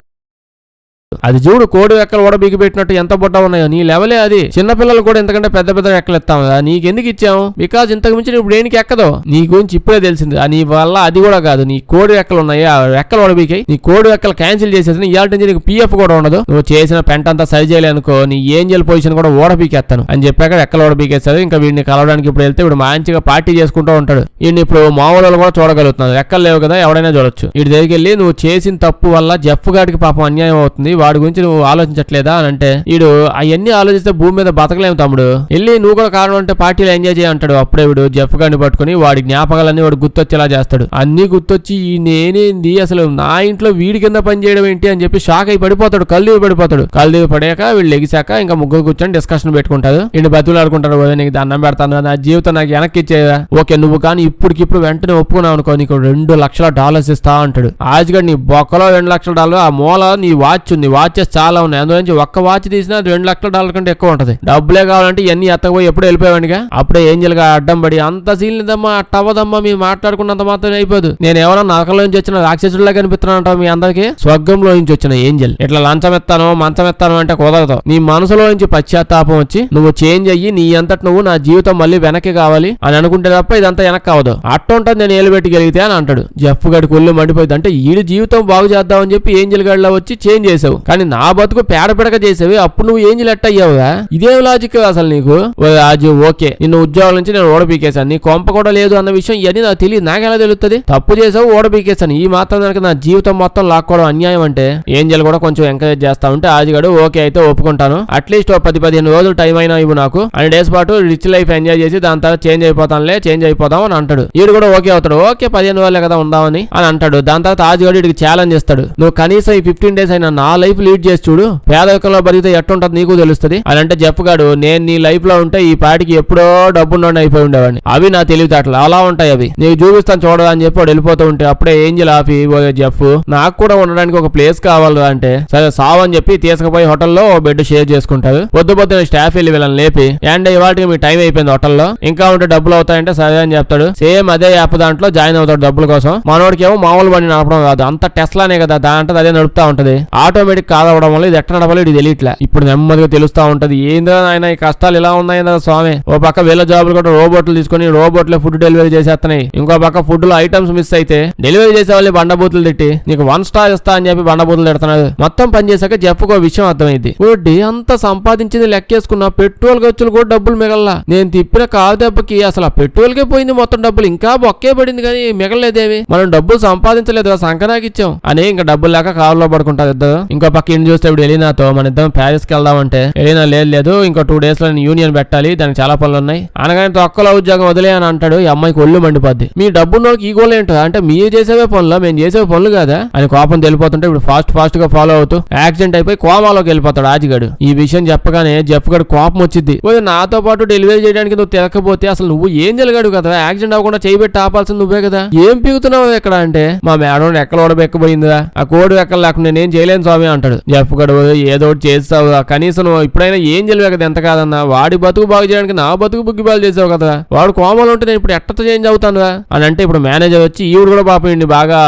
అది చూడు కోడి రెక్కలు కూడా బిగి పెట్టినట్టు ఎంత బొట్ట ఉన్నాయో, నీ లెవెలే అది. చిన్నపిల్లలు కూడా ఇంతకంటే పెద్ద రెక్కలు ఇస్తాం కదా, నీకెందుకు ఇచ్చాము? బికాజ్ ఇంతకు మించి నువ్వు బ్రెయిన్కి ఎక్కదు, నీ గురించి ఇప్పుడే తెలిసింది. నీ వల్ల అది కూడా కాదు, నీ కోడి రెక్కలు ఉన్నాయి ఆ రెక్కలు ఓడబీకాయి, నీ కోడి రెక్కలు క్యాన్సిల్ చేసేసి ఇవాళ నుంచి నీకు పిఎఫ్ కూడా ఉండదు, నువ్వు చేసిన పెంట అంతా సరి చేయలే అనుకో, నీ ఏంజల్ పొజిషన్ కూడా ఓడబీకేస్తాను అని చెప్పాక రెక్కలు ఓడబీకేస్తారు. ఇంకా వీడిని కలవడానికి ఇప్పుడు వెళ్తే వీడు మంచిగా పార్టీ చేసుకుంటూ ఉంటాడు. వీడిని ఇప్పుడు మామూలు కూడా చూడగలుగుతున్నాడు, రెక్కలు లేవు కదా ఎవడైనా చూడొచ్చు. వీడి దగ్గరికి వెళ్ళి నువ్వు చేసిన తప్పు వల్ల జెఫ్ గాడికి పాపం అన్యాయం అవుతుంది, వాడి గురించి నువ్వు ఆలోచించట్లేదా అని అంటే వీడు అవన్నీ ఆలోచిస్తే భూమి మీద బతకలేము తమ్ముడు, వెళ్ళి నువ్వు కూడా కారణం అంటే పార్టీలో ఎంజాయ్ చేయ అంటాడు. అప్పుడే వీడు జెఫ్ గారిని పట్టుకుని వాడి జ్ఞాపకాలన్నీ వాడు గుర్తొచ్చేలా చేస్తాడు. అన్ని గుర్తొచ్చి నేనేంది అసలు నా ఇంట్లో వీడి కింద పని చేయడం ఏంటి అని చెప్పి షాక్ అయి పడిపోతాడు, కళ్ళు పడాక వీళ్ళు లెగిసాక ఇంకా ముగ్గురు కూర్చొని డిస్కషన్ పెట్టుకుంటారు. వీళ్ళు బతులు ఆడుకుంటారు, నీకు దండం పెడతాను, నా జీవితం నాకు వెనక్కి ఇచ్చేదా, ఓకే నువ్వు కానీ ఇప్పటికిప్పుడు వెంటనే ఒప్పుకున్నావు అనుకో నీకు $2 లక్షల ఇస్తా అంటాడు. ఆజ్గాడు నీ బొక్కలో $2 లక్షల, ఆ మూల నీ వాచ్ ఉంది, వాచెస్ చాలా ఉన్నాయి, అందులో నుంచి ఒక్క వాచ్ తీసినా $2 లక్షల కంటే ఎక్కువ ఉంటది. డబ్బులే కావాలంటే ఇవన్నీ ఎత్తకపోయి ఎప్పుడు వెళ్ళిపోయాడుగా. అప్పుడే ఏంజల్ గా అడ్డం పడి అంత సీన్దమ్మా అట్టవదమ్మా మీరు మాట్లాడుకున్నంత మాత్రం అయిపోదు, నేను ఎవరో నరకంలో నుంచి వచ్చిన రాక్షసుడిలా కనిపిస్తున్నానంటావు మీ అందరికి. స్వర్గంలో నుంచి వచ్చిన ఏంజల్ ఇట్లా మంచం ఎత్తాను అంటే కుదరదు. నీ మనసులో నుంచి పశ్చాత్తాపం వచ్చి నువ్వు చేంజ్ అయ్యి నీ అంతటి నువ్వు నా జీవితం మళ్ళీ వెనక్కి కావాలి అని అనుకుంటే తప్ప ఇదంతా వెనక్కి అవదు. అట్టుంటది నేను ఏలుబెట్టగలిగితే అని అంటాడు. జెఫ్ గడికి ఒళ్ళు మండిపోయింది. అంటే ఈడు జీవితం బాగు చేద్దామని చెప్పి ఏంజల్ గడిలో వచ్చి చేంజ్ చేసావు, కానీ నా బతుకు పేడపెడక చేసేవి, అప్పుడు నువ్వు ఏంజల్ ఎట్ట అయ్యావుగా? ఇదేం లాజిక్ అసలు నీకు? రాజు ఓకే నిన్ను ఉద్యోగం నుంచి నేను ఓడబీకేశాను, నీ కొంప కూడా లేదు అన్న విషయం ఇవన్నీ నాకు తెలియదు, నాకెలా తెలుస్తుంది? తప్పు చేసావు ఓడబీకేశాను, ఈ మాత్రం దానికి నా జీవితం మొత్తం లాక్కోవడం అన్యాయం అంటే ఏంజల్ కూడా కొంచెం ఎంకరేజ్ చేస్తా ఉంటే ఆజిగాడు ఓకే అయితే ఒప్పుకుంటాను, అట్లీస్ట్ 10-15 రోజులు టైం అయినా ఇవ్వు నాకు, అని డేస్ పాటు రిచ్ లైఫ్ ఎంజాయ్ చేసి దాని తర్వాత చేంజ్ అయిపోదాం అని అంటాడు. వీడు కూడా ఓకే అవుతాడు. ఓకే 15 రోజులే కదా ఉందామని అని అంటాడు. దాని తర్వాత ఆజిగాడు వీడికి ఛాలెంజ్ ఇస్తాడు, నువ్వు కనీసం ఈ 15 డేస్ అయినా నా లైఫ్ లీడ్ చేసి చూడు, పేదరికంలో బతికితే ఎట్టుంటది నీకు తెలుస్తుంది అని అంటే జెఫ్ గాడు నేను నీ లైఫ్ లో ఉంటే ఈ పాటికి ఎప్పుడో డబ్బున్నోడిని అయిపోయి ఉండేవాడిని, అవి నా తెలివితేటలు అలా ఉంటాయి, అవి నీకు చూపిస్తాను చూడదా అని చెప్పి వాడు వెళ్ళిపోతూ ఉంటే అప్పుడే ఏంజల్ ఆపి జెఫ్ నాకు కూడా ఉండడానికి ఒక ప్లేస్ కావాలి అంటే సరే సావు అని చెప్పి తీసుకుపోయి హోటల్లో బెడ్ షేర్ చేసుకుంటారు. పొద్దున స్టాఫ్ వెళ్ళి వీళ్ళని లేపి అండ్ ఇవాళకి మీ టైం అయిపోయింది హోటల్లో, ఇంకా ఉంటే డబ్బులు అవుతాయంటే సరే అని చెప్తాడు. సేమ్ అదే యాప్ దాంట్లో జాయిన్ అవుతాడు డబ్బుల కోసం. మనోడికి ఏమో మామూలు బండి నడపడం కాదు, అంత టెస్లానే కదా, దాంట్లో అదే నడుపుతా ఉంటది. ఆటోమేటిక్ కాదవడం వల్ల ఇది ఎట్లా నడపాలి ఇది తెలియట్లే. ఇప్పుడు నెమ్మదిగా తెలుస్తా ఉంటది ఏందో ఆయన ఈ కష్టాలు ఇలా ఉన్నాయో స్వామి. ఓ పక్క వీళ్ళ జాబులు కూడా రోబోట్లు తీసుకుని రోబోట్లే ఫుడ్ డెలివరీ చేసేస్తున్నాయి, ఇంకో పక్క ఫుడ్ లో ఐటమ్స్ మిస్ అయితే డెలివరీ చేసే వాళ్ళు బండబూతులు తిట్టి నీకు 1 స్టార్ ఇస్తా అని చెప్పి బండబూతులు తిడుతున్నారు. మొత్తం పని చేశాక జెఫ్కు విషయం అర్థమైంది. డే అంతా సంపాదించింది లెక్కేసుకున్న పెట్రోల్ ఖర్చులు కూడా డబ్బులు మిగల్లా, నేను తిప్పిన కారు దెబ్బకి అసలు ఆ పెట్రోల్ కే పోయింది మొత్తం డబ్బులు, ఇంకా బొక్కే పడింది కానీ మిగలలేదేమి, మనం డబ్బులు సంపాదించలేదు సంకనాకిచ్చాం అని ఇంకా డబ్బులు లేక కారులో పడుకుంటారు ఇద్దరు. ఇంకో పక్క ఇంటి చూస్తే ఇప్పుడు ఎలీనాతో మన ఇద్దరం ప్యారిస్ కి వెళ్దామంటే ఎలీనా లేదు ఇంకో 2 days లో నేను యూనియన్ పెట్టాలి, దానికి చాలా పనులు ఉన్నాయి అనగానే తొక్కలో ఉద్యోగం వదిలే అని అంటాడు. ఈ అమ్మాయికి ఒళ్ళు మండిపోద్ది. మీ డబ్బున్నోళ్ళకి ఈ గోల్ ఏంటో అంటే మీరు చేసేవే పనులు మేము చేసే పనులు కదా అని కోపం తెలిపోతుంటే ఇప్పుడు ఫాస్ట్ గా ఫాలో అవుతూ యాక్సిడెంట్ అయిపోయి కోమాలోకి వెళ్ళిపోతాడు ఆజిగాడు. ఈ విషయం చెప్పగానే జెఫ్ గడు కోపం వచ్చింది. నాతో పాటు డెలివరీ చేయడానికి నువ్వు తిరగకపోతే అసలు నువ్వు ఏం జరగాడు కదా, యాక్సిడెంట్ అవ్వకుండా చేయబెట్టి ఆపాల్సింది నువ్వే కదా, ఏం పీగుతున్నావు ఎక్కడ అంటే మా మేడం ఎక్కడ ఓడబెక్కబోయిందా, ఆ కోడి ఎక్కడ లేకుండా నేనేం చేయలేను స్వామి అంటాడు. జెఫ్ గడు ఏదో ఒకటి చేస్తావు, కనీసం నువ్వు ఇప్పుడైనా ఏం తెలివే కదా, ఎంత కాదన్నా వాడి బతుకు బాగు చేయడానికి నా బతుకు బుగ్గిబాలు చేసావు కదా, వాడు కోమలు ఉంటే నేను ఇప్పుడు ఎట్ట చేంజ్ అవుతాను అని అంటే ఇప్పుడు మేనేజర్ వచ్చి ఈవిడ కూడా పాపండి బాగా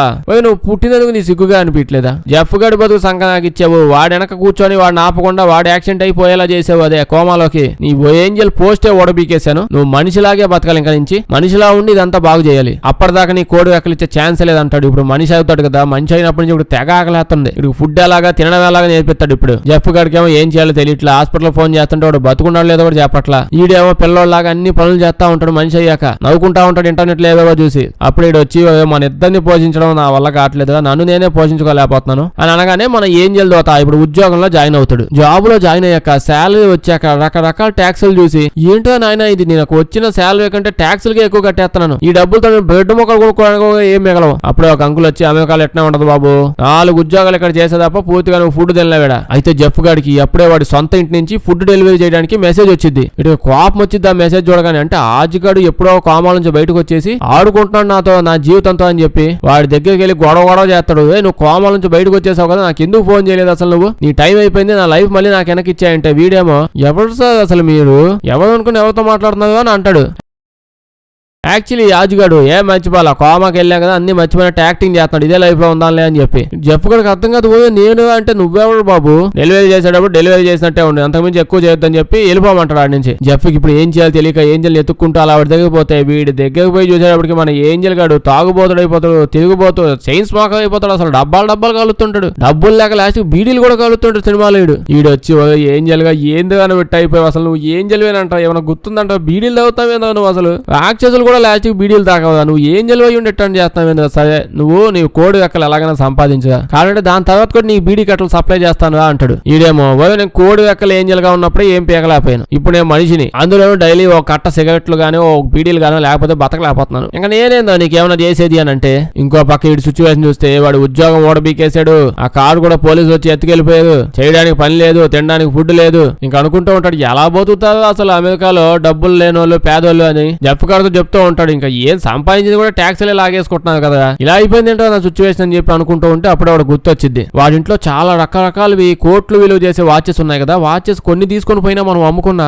నువ్వు పుట్టినందుకు నీ సిగ్గుగా అనిపించలేదా, జెఫ్ గడు బతుకు సంకనాకి ఇచ్చావు, వాడు వెనక కూర్చొని వాడిని ఆపకుండా వాడు యాక్సిడెంట్ అయిపోయేలా చేసావు, అదే కోమాలోకి నీ ఏంజల్ పోస్టే ఓడబీకేశాను, నువ్వు మనిషిలాగే బతకాలి, ఇంకా నుంచి మనిషిలా ఉండి ఇదంతా బాగు చేయాలి, అప్పటిదాకా నీ కోడి ఎక్కలు ఇచ్చే ఛాన్స్ లేదంటాడు. ఇప్పుడు మనిషి అవుతాడు కదా, మనిషి అయినప్పటి నుంచి ఇప్పుడు తెగ ఆకలేస్తుంది, ఇప్పుడు ఫుడ్ ఎలాగా తినడం ఎలాగా నేర్పిస్తాడు. ఇప్పుడు జెఫ్ గడికి ఏమో ఏం చేయాలో తెలియట్లా, హాస్పిటల్ ఫోన్ చేస్తుంటే వాడు బతుకున్నాడు లేదో కూడా చెప్పట్లా, ఈడేమో పిల్లలాగా అన్ని పనులు చేస్తా ఉంటాడు, మనిషి అయ్యాక నవ్వుకుంటా ఉంటాడు ఇంటర్నెట్ లేదో చూసి. అప్పుడు ఈడు వచ్చి మన ఇద్దరిని పోషించడం నా వల్ల కావట్లేదు, నన్ను నేనే పోషించుకోలేకపోతున్నాను అని అనగానే మన ఏంజల్ దోత ఇప్పుడు ఉద్యోగంలో జాయిన్ అవుతాడు. జాబ్ లో జాయిన్ అయ్యాక శాలరీ వచ్చాక రకరకాల ట్యాక్సులు చూసి ఏంటో నాయన ఇది నాకు వచ్చిన శాలరీ కంటే ట్యాక్సులకే ఎక్కువ కట్టేస్తున్నాను, ఈ డబ్బులతో బ్రెడ్ మొక్కలు కొనుక్కోవడానికి ఏం మిగలవు. అప్పుడే ఒక అంకుల్ వచ్చి అమెరికాలో ఎట్లా ఉండదు బాబు, 4 ఉద్యోగాలు ఇక్కడ చేసే తప్ప పూర్తిగా నువ్వు ఫుడ్ తినలేవాడా. అయితే జెఫ్ గాడికి అప్పుడే వాడి సొంత ఇంటి నుంచి ఫుడ్ డెలివరీ చేయడానికి మెసేజ్ వచ్చింది. ఇటు కోపం వచ్చింది ఆ మెసేజ్ చూడగానే, అంటే ఆజిగాడు ఎప్పుడో కోమాల నుంచి బయటకు వచ్చేసి ఆడుకుంటున్నాడు నాతో నా జీవితంతో అని చెప్పి వాడి దగ్గరికి వెళ్ళి గొడవ చేస్తాడు. నువ్వు కోమాల నుంచి బయటకు వచ్చేసావు కదా, నాకు ఎందుకు ఫోన్ చేయలేదు అసలు, నువ్వు నీ టైం అయిపోయింది నా లైఫ్ మళ్ళీ నాకు వెనక్కి ఇచ్చాయంటే వీడేమో ఎవరు సార్ అసలు మీరు ఎవరు అనుకుని ఎవరితో మాట్లాడుతున్నారు అని అంటాడు. యాక్చువల్లీ ఆజిగాడు ఏం మర్చిపోవాలా, కోమాకి వెళ్ళా కదా అన్ని మర్చిపోయినట్టు యాక్టింగ్ చేస్తున్నాడు, ఇదే లైఫ్ లో ఉందాలే అని చెప్పి. జెఫ్ గడికి అర్థం కాదు నేను అంటే నువ్వెవడు బాబు, డెలివరీ చేసేటప్పుడు డెలివరీ చేసినట్టే ఉండి అంతకుమించి ఎక్కువ చేయొద్దని చెప్పి వెళ్ళిపోమంటాడు ఆడి నుంచి. జెఫ్కి ఇప్పుడు ఏం చేయాలి తెలియక ఏంజల్ ఎత్తుక్కుంటూ అలా వాడి దగ్గరికి పోతే వీడి దగ్గరికి పోయి చూసేటప్పటికి మన ఏంజల్ గాడు తాగుబోతుడు అయిపోతాడు, తిరుగుబోతూ చైన్ స్మాక్ అయిపోతాడు, అసలు డబ్బాలు కలుతుంటాడు, డబ్బులు లేక లాస్ట్ బీడీలు కూడా కలుతుంటాడు సినిమాలో. వీడు వచ్చి ఏంజల్ గా ఏంది అని పెట్టి అయిపోయావు, అసలు నువ్వు ఏంజల్వేనంటావు, ఏమైనా గుర్తుందంటావు, బీడీలు తాగుతావేందో నువ్వు, అసలు రాక్షసులు కూడా లాస్ట్ బీడీలు తాగవా, నువ్వు ఏం జల్వై ఉండి ఎట్టని చేస్తావు, సరే నువ్వు నీ కోడి ఎక్కలు ఎలాగైనా సంపాదించగా కాబట్టి దాని తర్వాత కూడా నీ బీడీ కట్టలు సప్లై చేస్తాను అంటాడు. ఈడేమో నేను కోడి ఎక్కలు ఏంజల్ గా ఉన్నప్పుడే ఏం పీకలేకపోయాను, ఇప్పుడు నేను మనిషిని, అందులో డైలీ ఒక కట్ట సిగరెట్లు గానీ ఓ బీడీలు గానీ లేకపోతే బతకలేకపోతున్నాను, ఇంకా నేనేందో నీకేమైనా చేసేది అని అంటే. ఇంకో పక్క వీడి సిచ్యువేషన్ చూస్తే వాడు ఉద్యోగం ఓడబీకేశాడు, ఆ కారు కూడా పోలీసులు వచ్చి ఎత్తుకెళ్ళిపోయారు, చేయడానికి పని లేదు, తినడానికి ఫుడ్ లేదు, ఇంకా అనుకుంటూ ఉంటాడు ఎలా బతుకుతారు అసలు అమెరికాలో డబ్బులు లేని వాళ్ళు పేదోళ్ళు అని. జెఫ్ గారితో చెప్తూ ఉంటాడు. ఇంకా ఏం సంపాదించింది కూడా ట్యాక్స్లే లాగేసుకుంటున్నారు కదా, ఇలా అయిపోయింది ఏంటో నా సిచ్యువేషన్ అని చెప్పి అనుకుంటూ ఉంటే అప్పుడే వాడు గుర్తొచ్చింది. వాడింట్లో చాలా రకరకాలవి కోట్లు విలువ చేసే వాచెస్ ఉన్నాయి కదా, వాచెస్ కొన్ని తీసుకొని పోయినా మనం అమ్ముకున్నా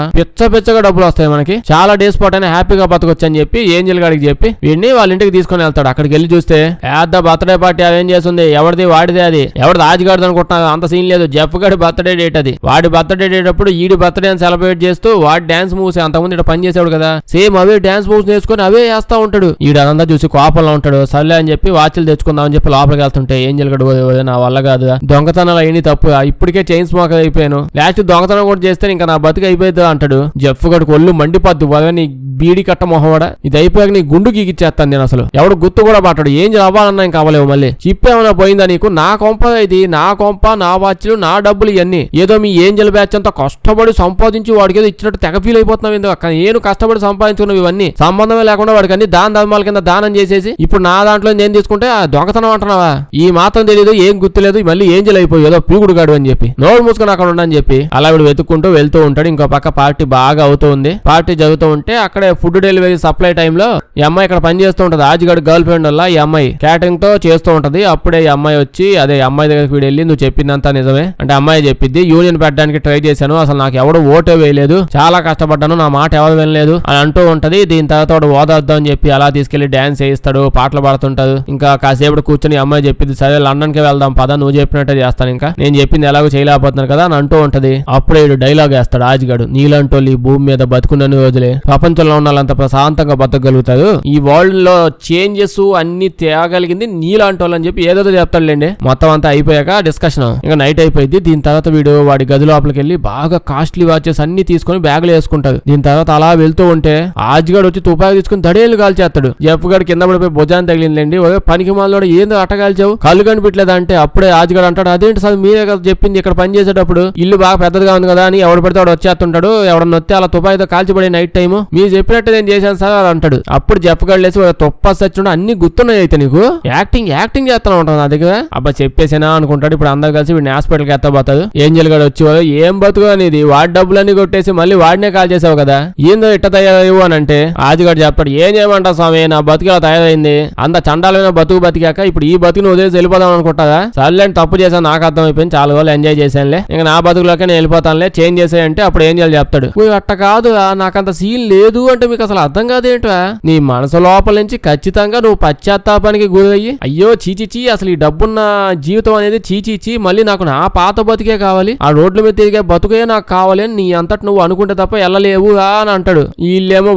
పిచ్చగా డబ్బులు వస్తాయి మనకి, చాలా డేస్ పాటు అయినా హ్యాపీగా బతకొచ్చు అని చెప్పి ఏంజల్ గాడికి చెప్పి వీడిని వాళ్ళ ఇంటికి తీసుకొని వెళ్తాడు. అక్కడికి వెళ్ళి చూస్తే పెద్ద బర్త్డే పార్టీ అవేం చేస్తుంది, ఎవరిది వాడిదే, అది ఎవరిది ఆజిగాడిది అనుకుంటున్నా, అంత సీన్ లేదు. జెఫ్ గాడి బర్త్డే డేట్ అది. వాడి బర్త్డే డేట్ అప్పుడు ఈడి బర్త్డే అని సెలబ్రేట్ చేస్తూ వాడి డాన్స్ మూవ్స్ అంతకుముందు ఇక్కడ పని చేసాడు కదా, సేమ్ అవే డాన్స్ మూవ్స్ నేర్చుకుని అవే వేస్తా ఉంటాడు. ఈడంతా చూసి కోపంలో ఉంటాడు. సర్లే అని చెప్పి వాచ్లు తెచ్చుకుందాం అని చెప్పి లోపలికి వెళ్తుంటే ఏంజల్ గడు నా వల్ల కాదు, దొంగతనాలు అయిన తప్పు, ఇప్పటికే చైన్ స్మోకర్ అయిపోయాను, లాస్ట్ దొంగతనం కూడా చేస్తే ఇంకా నా బతుకు అయిపోయిందా అంటాడు. జెఫ్ గడికి ఒళ్ళు మండిపోద్దు, నీ బీడి కట్ట మొహవాడ, ఇది అయిపోయాక నీ గుండు గీకిచ్చేస్తాను నేను, అసలు ఎవడు గుర్తు కూడా పట్టాడు, ఏం అవ్వాలన్నా ఇంకా అవ్వలేవు, మళ్ళీ చిప్పేమన్నా పోయిందా నీకు, నా కొంప ఇది, నా కొంప, నా వాచ్లు, నా డబ్బులు ఇవన్నీ ఏదో మీ ఏంజల్ బ్యాచ్ అంతా కష్టపడి సంపాదించి వాడికి ఏదో ఇచ్చినట్టు తెగ ఫీల్ అయిపోతున్నావు ఎందుకు, నేను కష్టపడి సంపాదించుకున్నవి ఇవన్నీ సంబంధమే లేకుండా వాడికి అన్ని ధర్మాల కింద దానం చేసేసి ఇప్పుడు నా దాంట్లో నేను తీసుకుంటే దొంగతనం అంటున్నావా, ఈ మాత్రం తెలియదు, ఏం గుర్తులేదు, మళ్ళీ ఏంజల్ అయిపోయి ఏదో పీగుడు గాడు అని చెప్పి నోరు మూసుకొని అక్కడ ఉండని చెప్పి అలా వీడు వెతుక్కుంటూ వెళ్తూ ఉంటాడు. ఇంకో పక్క పార్టీ బాగా అవుతూ ఉంది. పార్టీ జరుగుతూ ఉంటే అక్కడే ఫుడ్ డెలివరీ సప్లై టైంలో ఈ అమ్మాయి ఇక్కడ పని చేస్తూ ఉంటది. ఆజిగాడు గర్ల్ ఫ్రెండ్ వల్ల ఈ అమ్మాయి క్యాటరింగ్ తో చేస్తూ ఉంటది. అప్పుడే ఈ అమ్మాయి వచ్చి అదే అమ్మాయి దగ్గరికి వీడు వెళ్ళి నువ్వు చెప్పిందంతా నిజమే అంటే అమ్మాయి చెప్పిద్ది, యూనియన్ పెట్టడానికి ట్రై చేశాను, అసలు నాకు ఎవడు ఓటే వేయలేదు, చాలా కష్టపడ్డాను, నా మాట ఎవరు వినలేదు అని అంటూ ఉంటది. దీని తర్వాత వాడు ఓదార్దాం అని చెప్పి అలా తీసుకెళ్లి డాన్స్ చేయిస్తాడు, పాటలు పాడుతుంటాడు. ఇంకా కాసేపు కూర్చొని అమ్మాయి చెప్పింది సరే లండన్ కి వెళ్దాం పద, నువ్వు చెప్పినట్టే చేస్తాను, ఇంకా నేను చెప్పింది ఎలాగో చేయలేకపోతున్నాను కదా అని అంటూ ఉంటది. అప్పుడే వీడు డైలాగ్ వేస్తాడు ఆజిగాడు, నీలాంటోళ్ళు ఈ భూమి మీద బతుకున్నన్ని రోజులే ప్రపంచంలో ఉన్న వాళ్ళంత ప్రశాంతంగా బతకగలుగుతారు, ఈ వరల్డ్ లో చేంజెస్ అన్ని తేగలిగింది నీలాంటోళ్ళు అని చెప్పి ఏదో చెప్తాడులేండి. మొత్తం అంతా అయిపోయాక డిస్కషన్ ఇంకా నైట్ అయిపోయింది. దీని తర్వాత వీడు వాడి గది లోపలికి వెళ్ళి బాగా కాస్ట్లీ వాచెస్ అన్ని తీసుకుని బ్యాగులు వేసుకుంటాడు. దీని తర్వాత అలా వెళ్తూ ఉంటే ఆజిగాడు వచ్చి తుపాకి తీసుకుని దడేలు కాల్చేస్తాడు. జెఫ్ గాడు కింద పడిపోయి భుజాన్ని తగిలిందండి, పనికి మాలోడు ఏందో అట్టగాల్చావు, కళ్ళు కనిపించలేదా అంటే అప్పుడే ఆజిగాడు అంటాడు అదేంటి సార్ మీరే కదా చెప్పింది, ఇక్కడ పని చేసేటప్పుడు ఇల్లు బాగా పెద్దదిగా ఉంది కదా అని ఎవడు పడితే వాడు వచ్చేస్తుంటాడు, ఎవడన్నా వస్తే అలా తుపాయితో కాల్చిపడే నైట్ టైము మీరు చెప్పినట్టు నేను చేశాను సార్ అని అంటాడు. అప్పుడు జెఫ్ గాడు లేసి తుప్ప సచ్చుండ అన్ని గుర్తున్నాయి అయితే నీకు యాక్టింగ్ చేస్తాను ఉంటాను నా దగ్గర అబ్బా చెప్పేసేనా అనుకుంటాడు. ఇప్పుడు అందరు కలిసి వీడిని హాస్పిటల్కి ఎత్తబోతాడు. ఏంజల్ గాడు వచ్చి ఏం బతుకు అనేది వాడి డబ్బులన్నీ కొట్టేసి మళ్ళీ వాడినే కాల్ చేసావు కదా, ఏందో ఇట్ట తయారయ్యవు అని అంటే ఆదిగాడు చెప్తాడు ఏం చేయమంటావు స్వామి, నా బతుకు ఇలా తయారైంది, అంత చండాలమైన బతుకు బతికాక ఇప్పుడు ఈ బతుకుని వదిలేసి వెళ్ళిపోదాం అనుకుంటారా, సర్లేండి తప్పు చేశాను నాకు అర్థమైపోయింది, చాలా రోజులు ఎంజాయ్ చేశానులే, ఇంకా నా బతుకులోకే నేను వెళ్ళిపోతానులే, చేంజ్ చేసేయంటే అప్పుడు ఏం చేయాలి చెప్తాడు. అట్ట కాదు నాకంత సీన్ లేదు అంటే మీకు అసలు అర్థం కాదేంటా, నీ మనసు లోపల నుంచి ఖచ్చితంగా నువ్వు పశ్చాత్తాపానికి గురయ్యి అయ్యో చీచిచి అసలు ఈ డబ్బున్న జీవితం అనేది చీచిచి మళ్ళీ నాకు నా పాత బతికే కావాలి, ఆ రోడ్ల మీద తిరిగే బతుకే నాకు కావాలి అని నీ అంతటి నువ్వు అనుకుంటే తప్ప వెళ్ళలేవు అని అంటాడు. వీళ్ళేమో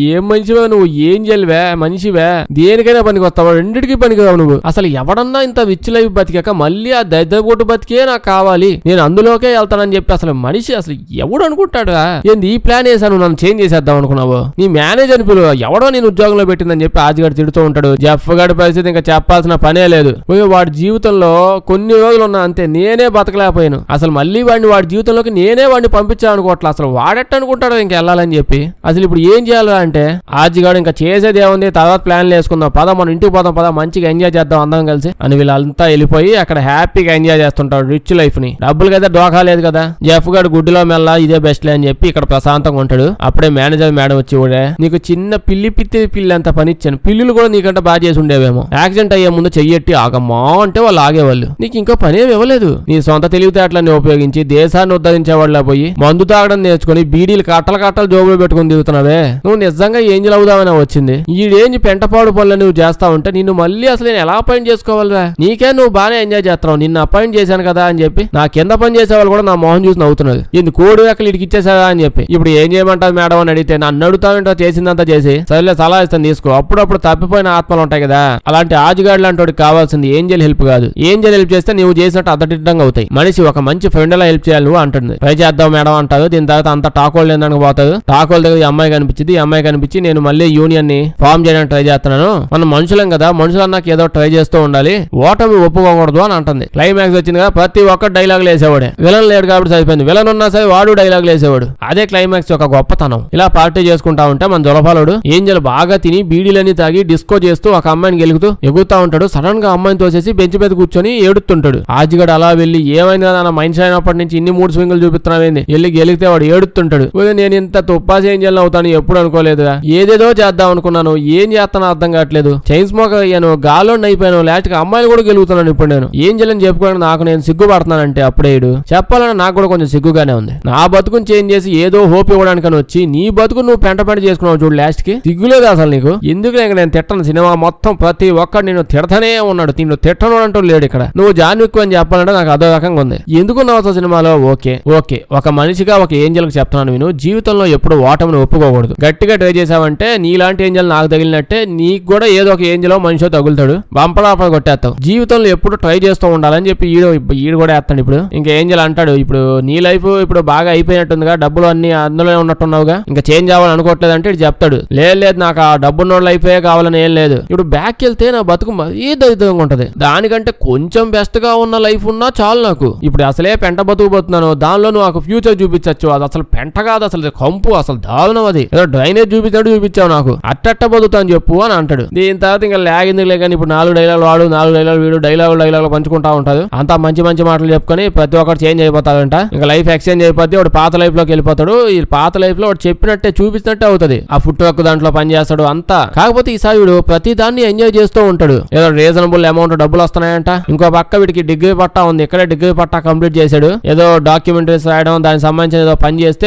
ఏం మనిషివా నువ్వు, ఏం చేయలేవే మనిషివే, దేనికైనా పనికి వస్తావా, రెండింటికి పనికి రావు నువ్వు, అసలు ఎవడన్నా ఇంత విచ్ లైఫ్ బతికాక మళ్ళీ ఆ దద్దగొట్టు బతికే నాకు కావాలి, నేను అందులోకే వెళ్తానని చెప్పి అసలు మనిషి అసలు ఎవడు అనుకుంటాడు, ఏంది ఈ ప్లాన్ వేసాను నన్ను చేంజ్ చేసేద్దాం అనుకున్నావు, నీ మేనేజర్ పిలువ ఎవడో నేను ఉద్యోగంలో పెట్టిందని చెప్పి ఆజిగాడు తిడుతూ ఉంటాడు. జెఫ్ గాడి పరిస్థితి ఇంకా చెప్పాల్సిన పనే లేదు, వాడి జీవితంలో కొన్ని రోజులు ఉన్నా అంతే, నేనే బతకలేకపోయాను, అసలు మళ్ళీ వాడి జీవితంలోకి నేనే వాడిని పంపించాలనుకోవట్లే, అసలు వాడెట్ట అనుకుంటాడో ఇంకా వెళ్ళాలని చెప్పి అసలు ఇప్పుడు ఏం చేయాలా అంటే ఆజిగాడు ఇంకా చేసేది ఏముంది తర్వాత ప్లాన్లు వేసుకుందాం పద మన ఇంటికి పోదాం పద మంచిగా ఎంజాయ్ చేద్దాం అందరం కలిసి అని వీళ్ళంతా వెళ్ళిపోయి అక్కడ హ్యాపీగా ఎంజాయ్ చేస్తుంటాడు రిచ్ లైఫ్ ని, డబ్బులు కదా డోకా లేదు కదా, జెఫ్ గాడు గుడ్డులో మెల్ల ఇదే బెస్ట్ లే అని చెప్పి ఇక్కడ ప్రశాంతంగా ఉంటాడు. అప్పుడే మేనేజర్ మేడం వచ్చి కూడా నీకు చిన్న పిల్లి అంత పని ఇచ్చాను, పిల్లులు కూడా నీకంటే బాగా చేసి ఉండేవేమో, యాక్సిడెంట్ అయ్యే ముందు చెయ్యట్టి ఆగమ్మా అంటే వాళ్ళు ఆగేవాళ్ళు, నీకు ఇంకా పని ఏమి ఇవ్వలేదు, నీ సొంత తెలివితేటలన్నీ ఉపయోగించి దేశాన్ని ఉద్ధరించే వాళ్ళ పోయి మందు తాగడం నేర్చుకుని బీడీలు కట్టలు జోబులు పెట్టుకుని దిగుతున్నావే, నువ్వు నిజంగా ఏంజిల్ అవుదామని వచ్చింది, ఈ రేంజ్ పెంటపాడు పనులు నువ్వు చేస్తా ఉంటే నిన్ను మళ్ళీ అసలు నేను ఎలా అపాయింట్ చేసుకోవాలిరా, నీకే నువ్వు బాగానే ఎంజాయ్ చేస్తున్నావు, నిన్ను అపాయింట్ చేశాను కదా అని చెప్పి నా కింద పని చేసే వాళ్ళు కూడా నా మొహం చూసి నవ్వుతున్నది, ఇది కోడి ఎక్కలు ఇడికి ఇచ్చేసారా అని చెప్పి ఇప్పుడు ఏం చేయమంటారు మేడం అని అడిగితే నన్ను అడుగుతానంటో చేసిందంతా చేసి సరేలే సలహా ఇస్తాను తీసుకో, అప్పుడప్పుడు తప్పిపోయిన ఆత్మలు ఉంటాయి కదా, అలాంటి ఆజిగాడు లాంటి వాడికి కావాల్సింది ఏంజల్ హెల్ప్ కాదు, ఏంజల్ హెల్ప్ చేస్తే నువ్వు చేసినట్టు అద్దటిడ్డంగా అవుతాయి, మనిషి ఒక మంచి ఫ్రెండ్ లా హెల్ప్ చేయాలి నువ్వు అంటుంది, ట్రై చేద్దాం మేడం అంటారు. దీని తర్వాత అంత టాకోల్ లేదానికి పోతాడు, టాకోల్ దగ్గర ఈ అమ్మాయి కనిపించింది, ఈ అమ్మాయి కనిపించి నేను మళ్ళీ యూనియన్ ని ఫామ్ చేయడానికి ట్రై చేస్తున్నాను, మనం మనుషులం కదా మనుషులన్నాక ఏదో ట్రై చేస్తూ ఉండాలి, ఓటమి ఒప్పుకోకూడదు అని అంటుంది. క్లైమాక్స్ వచ్చింది కదా ప్రతి ఒక్క డైలాగులు వేసేవాడే, విలన్ లేడు కాబట్టి సరిపోయింది, విలన్ ఉన్నా సరే వాడు డైలాగులు వేసేవాడు, అదే క్లైమాక్స్ ఒక గొప్పతనం. ఇలా పార్టీ చేసుకుంటా ఉంటే మన జొలపాలుడు ఏంజల్ బాగా తిని బీడీలన్నీ తాగి డిస్కో చేస్తూ ఒక అమ్మాయిని ఎగుతా ఉంటాడు, సడన్ గా అమ్మాయిని తోసేసి బెంచ్ మీద కూర్చొని ఏడుతుంటాడు. ఆజిగాడు అలా వెళ్ళి ఏమైంది నా మైండ్ అయినప్పటి నుంచి ఇన్ని మూడు స్వింగులు చూపిస్తున్నావేంది, వెళ్ళి గెలిగితే వాడు ఏడుతుంటాడు, నేను ఇంత తుప్పాసి ఏంజల్ అవుతాను ఎప్పుడు అనుకోలేదు, ఏదేదో ఏదో చేద్దాం అనుకున్నాను, ఏం చేస్తానో అర్థం కావట్లేదు. చైన్ స్మోకర్ అయ్యాను, గాలోని అయిపోయాను, లాస్ట్ కి అమ్మాయిలు కూడా గెలుగుతున్నాను. ఇప్పుడు నేను ఏం చేయాలని చెప్పుకోవడానికి నాకు నేను సిగ్గుపడుతున్నానంటే అప్పుడే చెప్పాలని నాకు కూడా కొంచెం సిగ్గుగానే ఉంది. నా బతుకుని చేంజ్ చేసి ఏదో హోప్ ఇవ్వడానికని వచ్చి నీ బతుకు నువ్వు పెంట చేసుకున్నావు చూడు. లాస్ట్ కి సిగ్గులేదు అసలు నీకు. ఎందుకు నేను తిట్టను, సినిమా మొత్తం ప్రతి ఒక్కడు నేను తిడతానే ఉన్నాడు, నిన్ను తిట్టను అంటూ లేడు ఇక్కడ. నువ్వు జాన్విక్ అని చెప్పాలంటే నాకు అదో రకంగా ఉంది. ఎందుకున్నావు అసలు సినిమాలో? ఓకే ఒక మనిషిగా ఒక ఏంజల్ కి చెప్తున్నాను, నేను జీవితంలో ఎప్పుడు ఓటమిని ఒప్పుకోకూడదు. గట్టిగా ట్రై చేసావంటే నీలాంటి ఏంజల్ నాకు తగిలినట్టే నీకు కూడా ఏదో ఒక ఏంజలో మనిషి తగులుతాడు, బంపడాపడ కొట్టేస్తావు. జీవితంలో ఎప్పుడు ట్రై చేస్తూ ఉండాలని చెప్పి ఈడు కూడా వేస్తాడు. ఇప్పుడు ఇంకా ఏంజల్ అంటాడు, ఇప్పుడు నీ లైఫ్ ఇప్పుడు బాగా అయిపోయినట్టుందిగా, డబ్బులు అన్ని అందులోనే ఉన్నట్టున్నావుగా, ఇంకా చేంజ్ అవ్వాలని అనుకోవట్లేదు అంటే ఇటు చెప్తాడు, లేదు నాకు ఆ డబ్బున్న లైఫే కావాలని ఏం లేదు. ఇప్పుడు బ్యాక్ వెళ్తే నా బతుకు మరీ దరిద్రంగా ఉంటది. దానికంటే కొంచెం బెస్ట్ గా ఉన్న లైఫ్ ఉన్నా చాలు నాకు. ఇప్పుడు అసలే పెంట బతుకుపోతున్నాను, దానిలో నువ్వు ఒక ఫ్యూచర్ చూపించచ్చు. అది అసలు పెంట కాదు, అసలు కంపు, అసలు దారుణం. అది ఏదో డ్రైనేజ్ చూపించావు నాకు, అట్ట బతుకుతా అని చెప్పు అని అంటాడు. దీని తర్వాత ఇంకా లేగిందిలే కానీ ఇప్పుడు 4 డైలాగులు వాడు, 4 డైలాగులు వీడు, డైలాగులు పంచుకుంటా ఉంటాడు. అంతా మంచి మాటలు చెప్పుకొని ప్రతి ఒక్కరు చేంజ్ అయిపోతాడంట. ఇంకా లైఫ్ ఎక్స్చేంజ్ అయిపోద్ది. వాడు పాత లైఫ్ లోకి వెళ్ళిపోతాడు. ఈ పాత లైఫ్ లో వాడు చెప్పినట్టే చూపించినట్టే అవుతుంది. ఆ ఫుడ్ వర్క్ దాంట్లో పని చేస్తాడు అంతా. కాకపోతే ఈసారి వీడు ప్రతి దాన్ని ఎంజాయ్ చేస్తూ ఉంటాడు. ఏదో రీజనబుల్ అమౌంట్ డబ్బులు వస్తున్నాయంట. ఇంకో పక్క వీడికి డిగ్రీ పట్టా ఉంది, ఇక్కడే డిగ్రీ పట్టా కంప్లీట్ చేశాడు. ఏదో డాక్యుమెంటరీస్ రాయడం, దానికి సంబంధించిన ఏదో పని చేస్తే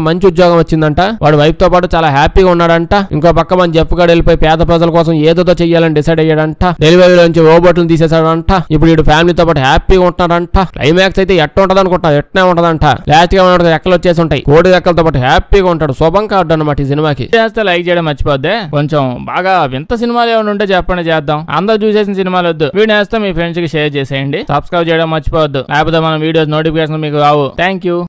మంచి ఉద్యోగం వచ్చిందంట. వాడు వైఫ్ తో పాటు చాలా హ్యాపీగా ఉన్నాడంట. ఇంకో పక్క మన జప్పుగాడు వెళ్ళిపోయి పేద ప్రజల కోసం ఏదో చెయ్యాలని డిసైడ్ అయ్యాడంట. డెలివరీలో నుంచి రోబోట్లను తీసేసాడంట. ఇప్పుడు వీడు ఫ్యామిలీతో పాటు హ్యాపీగా ఉంటున్నాడంట. క్లైమాక్స్ అయితే ఎట్ట ఉంటది అనుకుంటా, ఎట్నే ఉంటదంట. లాస్ట్ గా రెక్కలు వచ్చేసి ఉంటాయి, కోడి రెక్కలతో పాటు హ్యాపీగా ఉంటాడు. శుభం కార్డు అనమాట ఈ సినిమాకి. చేస్తే లైక్ చేయడం మర్చిపోద్దే. కొంచెం బాగా వింత సినిమాలు ఏమైనా ఉంటే చెప్పండి, చేద్దాం. అందరూ చూసేసిన సినిమాలు వద్దు, వీడియో వేస్తే మీ ఫ్రెండ్స్ కి షేర్ చేసేయండి. సబ్స్క్రైబ్ చేయడం మర్చిపోవద్దు, లేకపోతే మన వీడియోస్ నోటిఫికేషన్ మీకు రావు. Thank you.